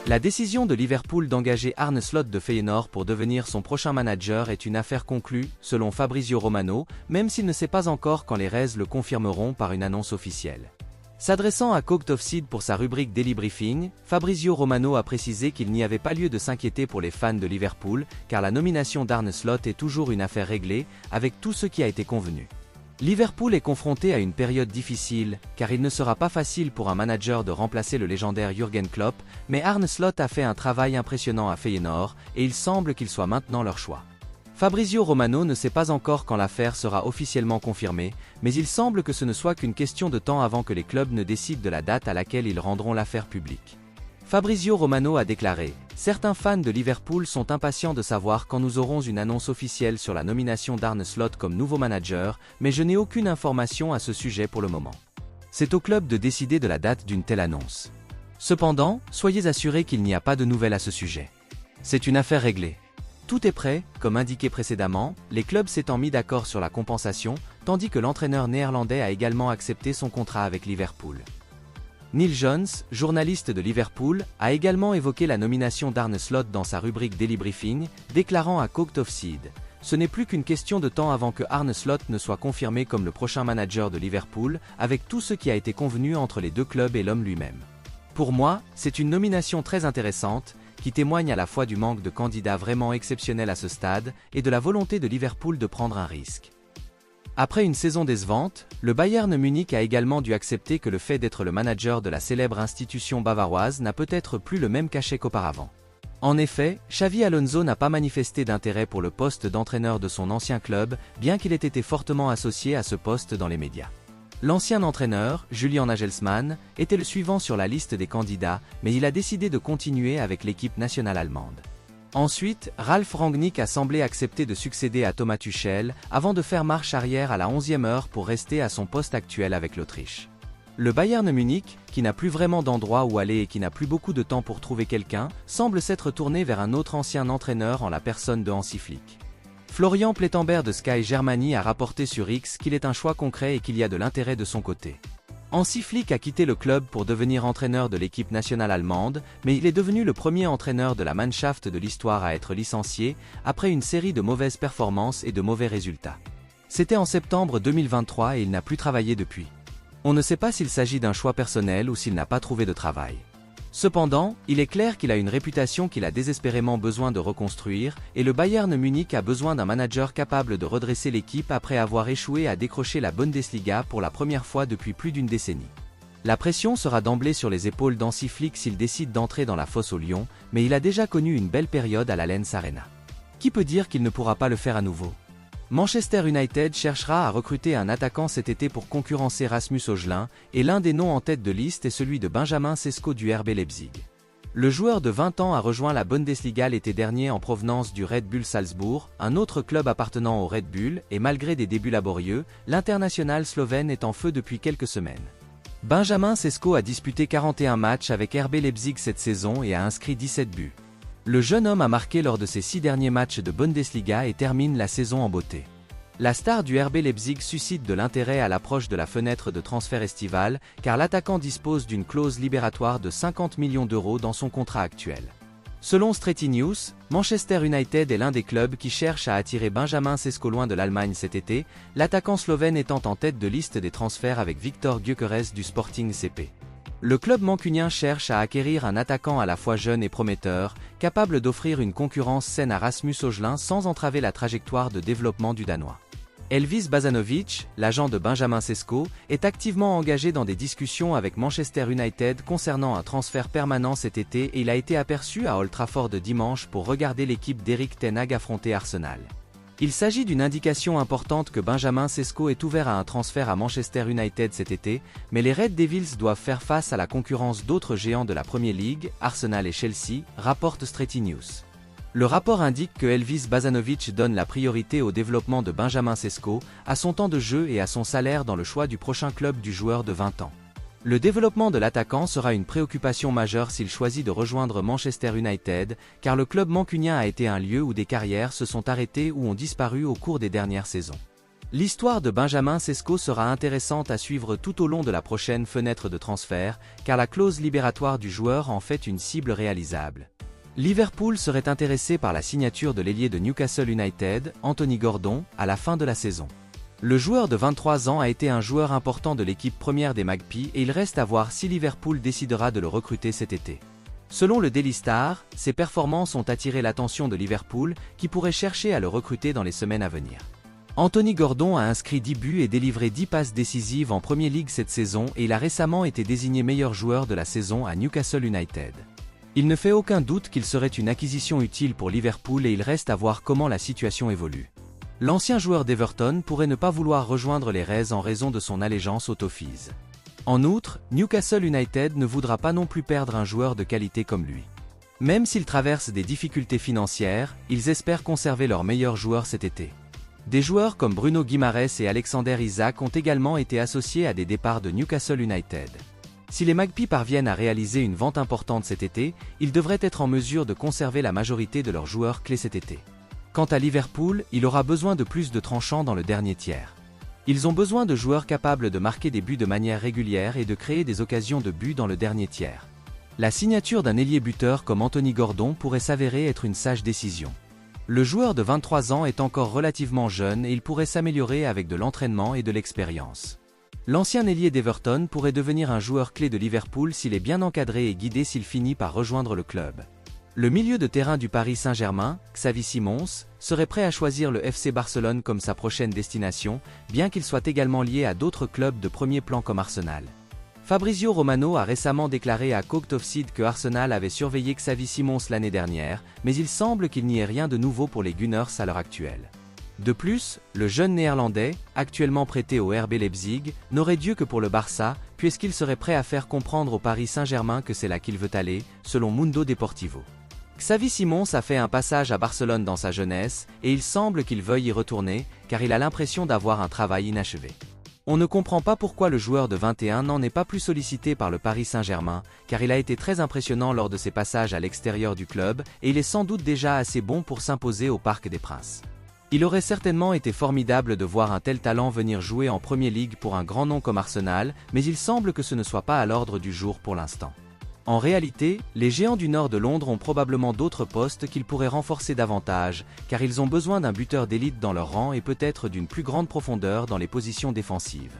La décision de Liverpool d'engager Arne Slot de Feyenoord pour devenir son prochain manager est une affaire conclue, selon Fabrizio Romano, même s'il ne sait pas encore quand les Reds le confirmeront par une annonce officielle. S'adressant à Cooked Offside pour sa rubrique Daily Briefing, Fabrizio Romano a précisé qu'il n'y avait pas lieu de s'inquiéter pour les fans de Liverpool, car la nomination d'Arne Slot est toujours une affaire réglée, avec tout ce qui a été convenu. Liverpool est confronté à une période difficile, car il ne sera pas facile pour un manager de remplacer le légendaire Jürgen Klopp, mais Arne Slot a fait un travail impressionnant à Feyenoord, et il semble qu'il soit maintenant leur choix. Fabrizio Romano ne sait pas encore quand l'affaire sera officiellement confirmée, mais il semble que ce ne soit qu'une question de temps avant que les clubs ne décident de la date à laquelle ils rendront l'affaire publique. Fabrizio Romano a déclaré « Certains fans de Liverpool sont impatients de savoir quand nous aurons une annonce officielle sur la nomination d'Arne Slot comme nouveau manager, mais je n'ai aucune information à ce sujet pour le moment. C'est au club de décider de la date d'une telle annonce. Cependant, soyez assurés qu'il n'y a pas de nouvelles à ce sujet. C'est une affaire réglée. Tout est prêt, comme indiqué précédemment, les clubs s'étant mis d'accord sur la compensation, tandis que l'entraîneur néerlandais a également accepté son contrat avec Liverpool. Neil Jones, journaliste de Liverpool, a également évoqué la nomination d'Arne Slot dans sa rubrique Daily Briefing, déclarant à Cooked Offside « Ce n'est plus qu'une question de temps avant que Arne Slot ne soit confirmé comme le prochain manager de Liverpool, avec tout ce qui a été convenu entre les deux clubs et l'homme lui-même. Pour moi, c'est une nomination très intéressante, qui témoigne à la fois du manque de candidats vraiment exceptionnels à ce stade, et de la volonté de Liverpool de prendre un risque. » Après une saison décevante, le Bayern Munich a également dû accepter que le fait d'être le manager de la célèbre institution bavaroise n'a peut-être plus le même cachet qu'auparavant. En effet, Xavi Alonso n'a pas manifesté d'intérêt pour le poste d'entraîneur de son ancien club, bien qu'il ait été fortement associé à ce poste dans les médias. L'ancien entraîneur, Julian Nagelsmann, était le suivant sur la liste des candidats, mais il a décidé de continuer avec l'équipe nationale allemande. Ensuite, Ralf Rangnick a semblé accepter de succéder à Thomas Tuchel, avant de faire marche arrière à la 11e heure pour rester à son poste actuel avec l'Autriche. Le Bayern Munich, qui n'a plus vraiment d'endroit où aller et qui n'a plus beaucoup de temps pour trouver quelqu'un, semble s'être tourné vers un autre ancien entraîneur en la personne de Hansi Flick. Florian Plettenberg de Sky Germany a rapporté sur X qu'il est un choix concret et qu'il y a de l'intérêt de son côté. Hansi Flick a quitté le club pour devenir entraîneur de l'équipe nationale allemande, mais il est devenu le premier entraîneur de la Mannschaft de l'histoire à être licencié, après une série de mauvaises performances et de mauvais résultats. C'était en septembre 2023 et il n'a plus travaillé depuis. On ne sait pas s'il s'agit d'un choix personnel ou s'il n'a pas trouvé de travail. Cependant, il est clair qu'il a une réputation qu'il a désespérément besoin de reconstruire, et le Bayern Munich a besoin d'un manager capable de redresser l'équipe après avoir échoué à décrocher la Bundesliga pour la première fois depuis plus d'une décennie. La pression sera d'emblée sur les épaules d'Hansi Flick s'il décide d'entrer dans la fosse au lion, mais il a déjà connu une belle période à l'Allianz Arena. Qui peut dire qu'il ne pourra pas le faire à nouveau ? Manchester United cherchera à recruter un attaquant cet été pour concurrencer Rasmus Højlund, et l'un des noms en tête de liste est celui de Benjamin Sesko du RB Leipzig. Le joueur de 20 ans a rejoint la Bundesliga l'été dernier en provenance du Red Bull Salzbourg, un autre club appartenant au Red Bull, et malgré des débuts laborieux, l'international slovène est en feu depuis quelques semaines. Benjamin Sesko a disputé 41 matchs avec RB Leipzig cette saison et a inscrit 17 buts. Le jeune homme a marqué lors de ses 6 derniers matchs de Bundesliga et termine la saison en beauté. La star du RB Leipzig suscite de l'intérêt à l'approche de la fenêtre de transfert estivale, car l'attaquant dispose d'une clause libératoire de 50 millions d'euros dans son contrat actuel. Selon Straty News, Manchester United est l'un des clubs qui cherche à attirer Benjamin Sesko loin de l'Allemagne cet été, l'attaquant slovène étant en tête de liste des transferts avec Viktor Gyökeres du Sporting CP. Le club mancunien cherche à acquérir un attaquant à la fois jeune et prometteur, capable d'offrir une concurrence saine à Rasmus Højlund sans entraver la trajectoire de développement du Danois. Elvis Bazanovic, l'agent de Benjamin Sesko, est activement engagé dans des discussions avec Manchester United concernant un transfert permanent cet été et il a été aperçu à Old Trafford dimanche pour regarder l'équipe d'Erik ten Hag affronter Arsenal. Il s'agit d'une indication importante que Benjamin Sesko est ouvert à un transfert à Manchester United cet été, mais les Red Devils doivent faire face à la concurrence d'autres géants de la Premier League, Arsenal et Chelsea, rapporte Straty News. Le rapport indique que Elvis Bazanovic donne la priorité au développement de Benjamin Sesko, à son temps de jeu et à son salaire dans le choix du prochain club du joueur de 20 ans. Le développement de l'attaquant sera une préoccupation majeure s'il choisit de rejoindre Manchester United, car le club mancunien a été un lieu où des carrières se sont arrêtées ou ont disparu au cours des dernières saisons. L'histoire de Benjamin Sesko sera intéressante à suivre tout au long de la prochaine fenêtre de transfert, car la clause libératoire du joueur en fait une cible réalisable. Liverpool serait intéressé par la signature de l'ailier de Newcastle United, Anthony Gordon, à la fin de la saison. Le joueur de 23 ans a été un joueur important de l'équipe première des Magpies et il reste à voir si Liverpool décidera de le recruter cet été. Selon le Daily Star, ses performances ont attiré l'attention de Liverpool, qui pourrait chercher à le recruter dans les semaines à venir. Anthony Gordon a inscrit 10 buts et délivré 10 passes décisives en Premier League cette saison et il a récemment été désigné meilleur joueur de la saison à Newcastle United. Il ne fait aucun doute qu'il serait une acquisition utile pour Liverpool et il reste à voir comment la situation évolue. L'ancien joueur d'Everton pourrait ne pas vouloir rejoindre les Reds en raison de son allégeance aux Toffees. En outre, Newcastle United ne voudra pas non plus perdre un joueur de qualité comme lui. Même s'ils traversent des difficultés financières, ils espèrent conserver leur meilleur joueur cet été. Des joueurs comme Bruno Guimaraes et Alexander Isak ont également été associés à des départs de Newcastle United. Si les Magpies parviennent à réaliser une vente importante cet été, ils devraient être en mesure de conserver la majorité de leurs joueurs clés cet été. Quant à Liverpool, il aura besoin de plus de tranchants dans le dernier tiers. Ils ont besoin de joueurs capables de marquer des buts de manière régulière et de créer des occasions de but dans le dernier tiers. La signature d'un ailier buteur comme Anthony Gordon pourrait s'avérer être une sage décision. Le joueur de 23 ans est encore relativement jeune et il pourrait s'améliorer avec de l'entraînement et de l'expérience. L'ancien ailier d'Everton pourrait devenir un joueur clé de Liverpool s'il est bien encadré et guidé s'il finit par rejoindre le club. Le milieu de terrain du Paris Saint-Germain, Xavi Simons, serait prêt à choisir le FC Barcelone comme sa prochaine destination, bien qu'il soit également lié à d'autres clubs de premier plan comme Arsenal. Fabrizio Romano a récemment déclaré à Court Offside que Arsenal avait surveillé Xavi Simons l'année dernière, mais il semble qu'il n'y ait rien de nouveau pour les Gunners à l'heure actuelle. De plus, le jeune néerlandais, actuellement prêté au RB Leipzig, n'aurait Dieu que pour le Barça, puisqu'il serait prêt à faire comprendre au Paris Saint-Germain que c'est là qu'il veut aller, selon Mundo Deportivo. Xavi Simons a fait un passage à Barcelone dans sa jeunesse, et il semble qu'il veuille y retourner, car il a l'impression d'avoir un travail inachevé. On ne comprend pas pourquoi le joueur de 21 ans n'est pas plus sollicité par le Paris Saint-Germain, car il a été très impressionnant lors de ses passages à l'extérieur du club, et il est sans doute déjà assez bon pour s'imposer au Parc des Princes. Il aurait certainement été formidable de voir un tel talent venir jouer en Premier League pour un grand nom comme Arsenal, mais il semble que ce ne soit pas à l'ordre du jour pour l'instant. En réalité, les géants du nord de Londres ont probablement d'autres postes qu'ils pourraient renforcer davantage, car ils ont besoin d'un buteur d'élite dans leur rang et peut-être d'une plus grande profondeur dans les positions défensives.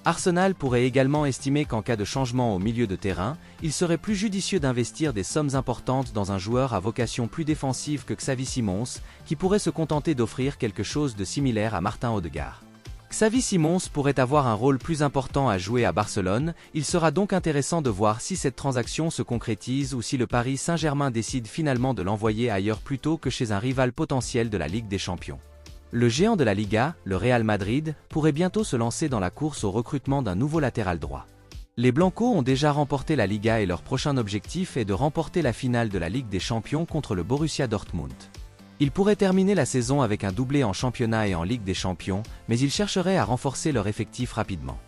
Arsenal pourrait également estimer qu'en cas de changement au milieu de terrain, il serait plus judicieux d'investir des sommes importantes dans un joueur à vocation plus défensive que Xavi Simons, qui pourrait se contenter d'offrir quelque chose de similaire à Martin Odegaard. Xavi Simons pourrait avoir un rôle plus important à jouer à Barcelone, il sera donc intéressant de voir si cette transaction se concrétise ou si le Paris Saint-Germain décide finalement de l'envoyer ailleurs plutôt que chez un rival potentiel de la Ligue des Champions. Le géant de la Liga, le Real Madrid, pourrait bientôt se lancer dans la course au recrutement d'un nouveau latéral droit. Les Blancos ont déjà remporté la Liga et leur prochain objectif est de remporter la finale de la Ligue des Champions contre le Borussia Dortmund. Ils pourraient terminer la saison avec un doublé en championnat et en Ligue des Champions, mais ils chercheraient à renforcer leur effectif rapidement.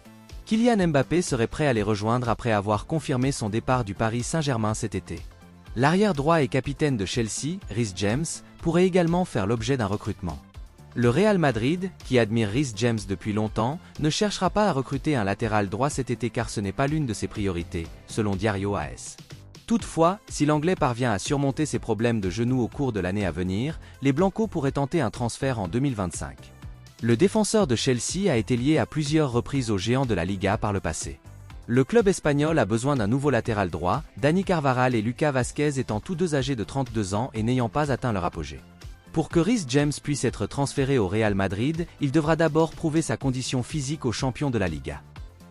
Kylian Mbappé serait prêt à les rejoindre après avoir confirmé son départ du Paris Saint-Germain cet été. L'arrière droit et capitaine de Chelsea, Reece James, pourrait également faire l'objet d'un recrutement. Le Real Madrid, qui admire Reece James depuis longtemps, ne cherchera pas à recruter un latéral droit cet été car ce n'est pas l'une de ses priorités, selon Diario AS. Toutefois, si l'Anglais parvient à surmonter ses problèmes de genoux au cours de l'année à venir, les Blancos pourraient tenter un transfert en 2025. Le défenseur de Chelsea a été lié à plusieurs reprises aux géants de la Liga par le passé. Le club espagnol a besoin d'un nouveau latéral droit, Dani Carvajal et Lucas Vázquez étant tous deux âgés de 32 ans et n'ayant pas atteint leur apogée. Pour que Reece James puisse être transféré au Real Madrid, il devra d'abord prouver sa condition physique aux champions de la Liga.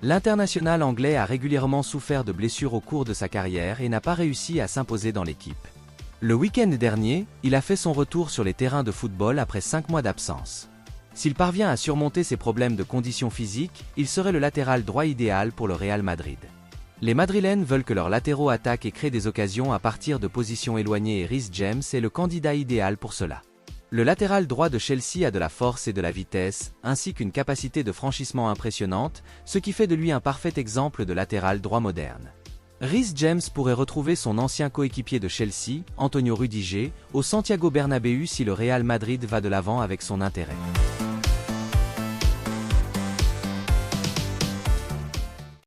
L'international anglais a régulièrement souffert de blessures au cours de sa carrière et n'a pas réussi à s'imposer dans l'équipe. Le week-end dernier, il a fait son retour sur les terrains de football après 5 mois d'absence. S'il parvient à surmonter ses problèmes de condition physique, il serait le latéral droit idéal pour le Real Madrid. Les Madrilènes veulent que leurs latéraux attaquent et créent des occasions à partir de positions éloignées et Reece James est le candidat idéal pour cela. Le latéral droit de Chelsea a de la force et de la vitesse, ainsi qu'une capacité de franchissement impressionnante, ce qui fait de lui un parfait exemple de latéral droit moderne. Reece James pourrait retrouver son ancien coéquipier de Chelsea, Antonio Rudiger, au Santiago Bernabéu si le Real Madrid va de l'avant avec son intérêt.